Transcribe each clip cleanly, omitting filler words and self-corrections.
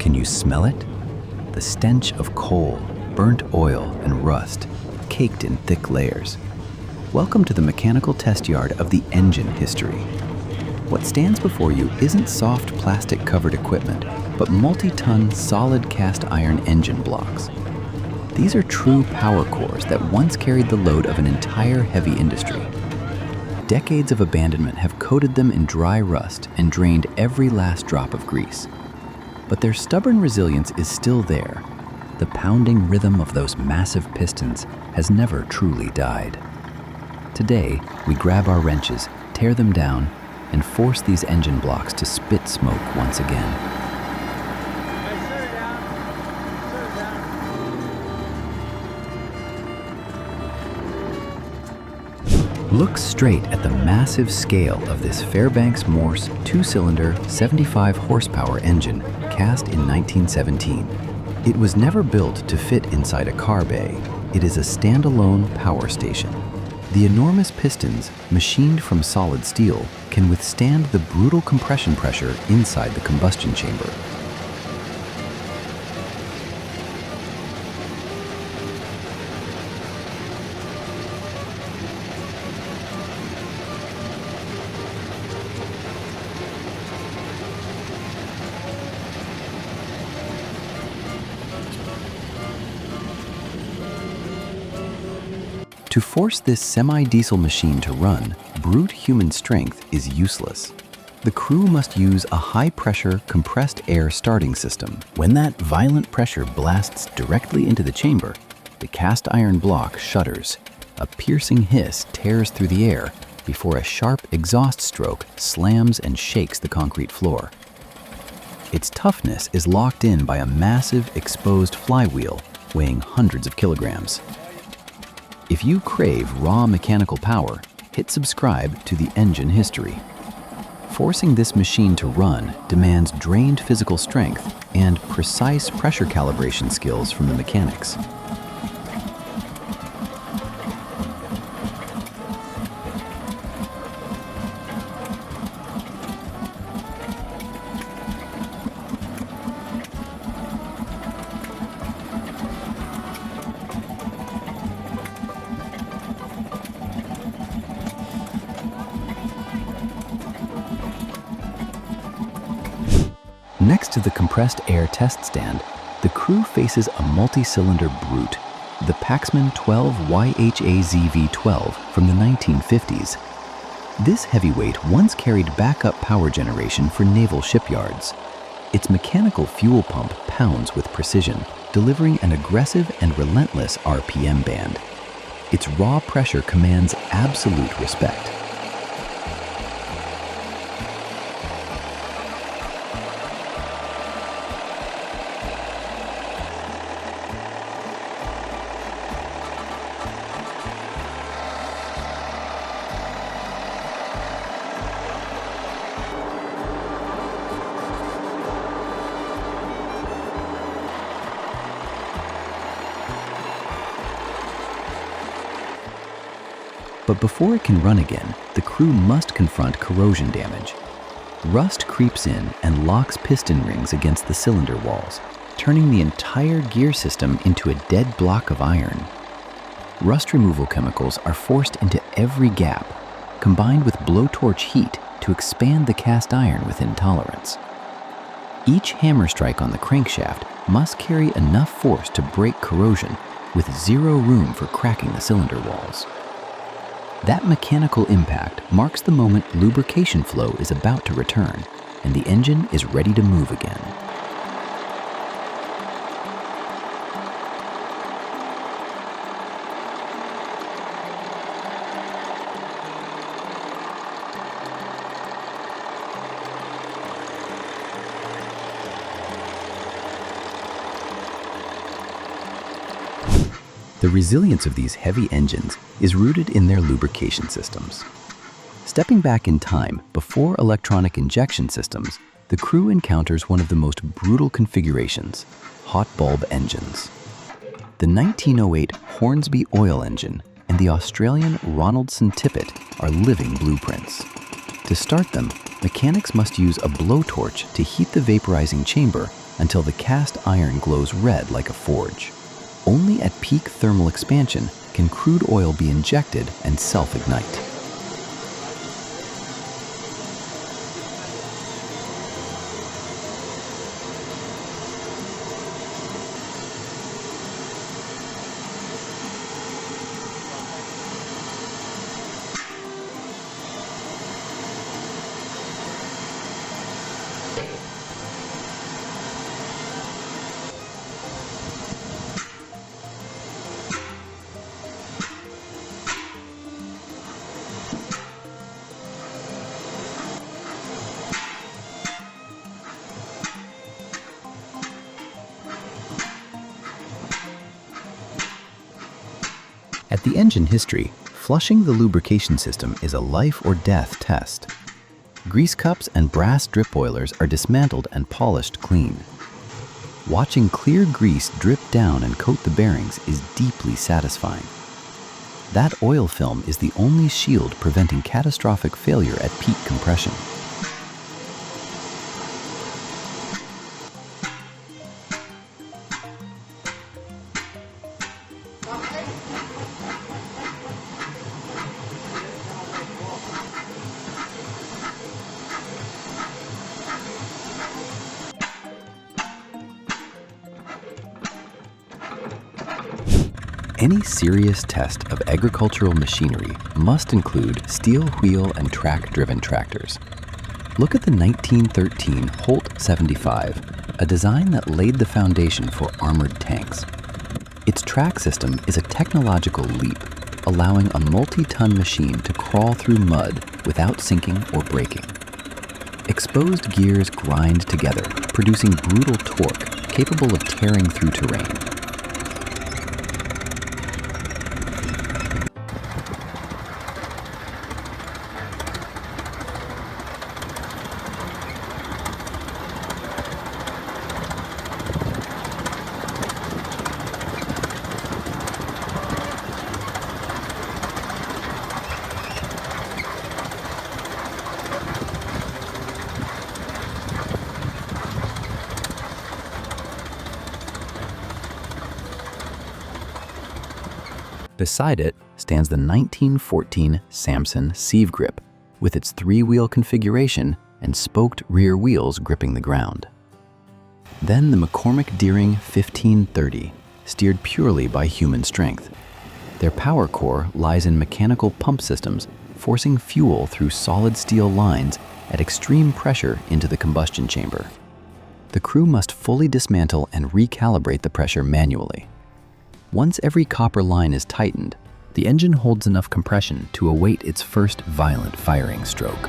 Can you smell it? The stench of coal, burnt oil, and rust, caked in thick layers. Welcome to the mechanical test yard of the engine history. What stands before you isn't soft plastic-covered equipment, but multi-ton solid cast iron engine blocks. These are true power cores that once carried the load of an entire heavy industry. Decades of abandonment have coated them in dry rust and drained every last drop of grease. But their stubborn resilience is still there. The pounding rhythm of those massive pistons has never truly died. Today, we grab our wrenches, tear them down, and force these engine blocks to spit smoke once again. Look straight at the massive scale of this Fairbanks Morse 2-cylinder 75 horsepower engine cast in 1917. It was never built to fit inside a car bay. It is a standalone power station. The enormous pistons, machined from solid steel, can withstand the brutal compression pressure inside the combustion chamber. To force this semi-diesel machine to run, brute human strength is useless. The crew must use a high-pressure compressed air starting system. When that violent pressure blasts directly into the chamber, the cast iron block shudders. A piercing hiss tears through the air before a sharp exhaust stroke slams and shakes the concrete floor. Its toughness is locked in by a massive exposed flywheel weighing hundreds of kilograms. If you crave raw mechanical power, hit subscribe to the engine history. Forcing this machine to run demands drained physical strength and precise pressure calibration skills from the mechanics. Next to the compressed air test stand, the crew faces a multi-cylinder brute, the Paxman 12YHAZV-12 from the 1950s. This heavyweight once carried backup power generation for naval shipyards. Its mechanical fuel pump pounds with precision, delivering an aggressive and relentless RPM band. Its raw pressure commands absolute respect. But before it can run again, the crew must confront corrosion damage. Rust creeps in and locks piston rings against the cylinder walls, turning the entire gear system into a dead block of iron. Rust removal chemicals are forced into every gap, combined with blowtorch heat to expand the cast iron within tolerance. Each hammer strike on the crankshaft must carry enough force to break corrosion, with zero room for cracking the cylinder walls. That mechanical impact marks the moment lubrication flow is about to return, and the engine is ready to move again. The resilience of these heavy engines is rooted in their lubrication systems. Stepping back in time, before electronic injection systems, the crew encounters one of the most brutal configurations: hot bulb engines. The 1908 Hornsby oil engine and the Australian Ronaldson Tippet are living blueprints. To start them, mechanics must use a blowtorch to heat the vaporizing chamber until the cast iron glows red like a forge. Only at peak thermal expansion can crude oil be injected and self-ignite. At the engine history, flushing the lubrication system is a life or death test. Grease cups and brass drip oilers are dismantled and polished clean. Watching clear grease drip down and coat the bearings is deeply satisfying. That oil film is the only shield preventing catastrophic failure at peak compression. Any serious test of agricultural machinery must include steel wheel and track-driven tractors. Look at the 1913 Holt 75, a design that laid the foundation for armored tanks. Its track system is a technological leap, allowing a multi-ton machine to crawl through mud without sinking or breaking. Exposed gears grind together, producing brutal torque capable of tearing through terrain. Beside it stands the 1914 Samson Sieve Grip, with its three-wheel configuration and spoked rear wheels gripping the ground. Then the McCormick Deering 1530, steered purely by human strength. Their power core lies in mechanical pump systems, forcing fuel through solid steel lines at extreme pressure into the combustion chamber. The crew must fully dismantle and recalibrate the pressure manually. Once every copper line is tightened, the engine holds enough compression to await its first violent firing stroke.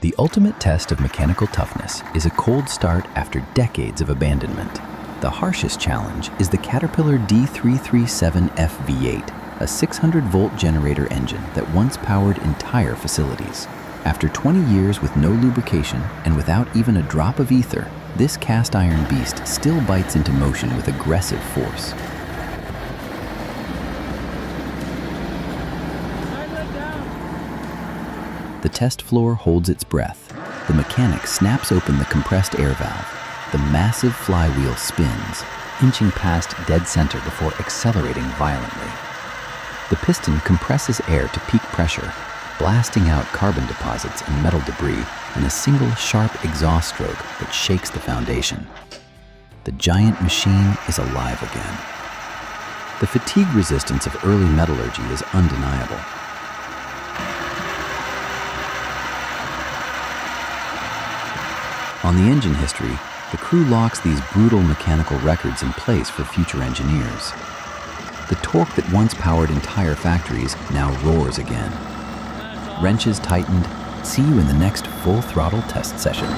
The ultimate test of mechanical toughness is a cold start after decades of abandonment. The harshest challenge is the Caterpillar D337F V8, a 600-volt generator engine that once powered entire facilities. After 20 years with no lubrication and without even a drop of ether, this cast iron beast still bites into motion with aggressive force. The test floor holds its breath. The mechanic snaps open the compressed air valve. The massive flywheel spins, inching past dead center before accelerating violently. The piston compresses air to peak pressure, blasting out carbon deposits and metal debris in a single sharp exhaust stroke that shakes the foundation. The giant machine is alive again. The fatigue resistance of early metallurgy is undeniable. On the engine history, the crew locks these brutal mechanical records in place for future engineers. The torque that once powered entire factories now roars again. Wrenches tightened. See you in the next full throttle test session.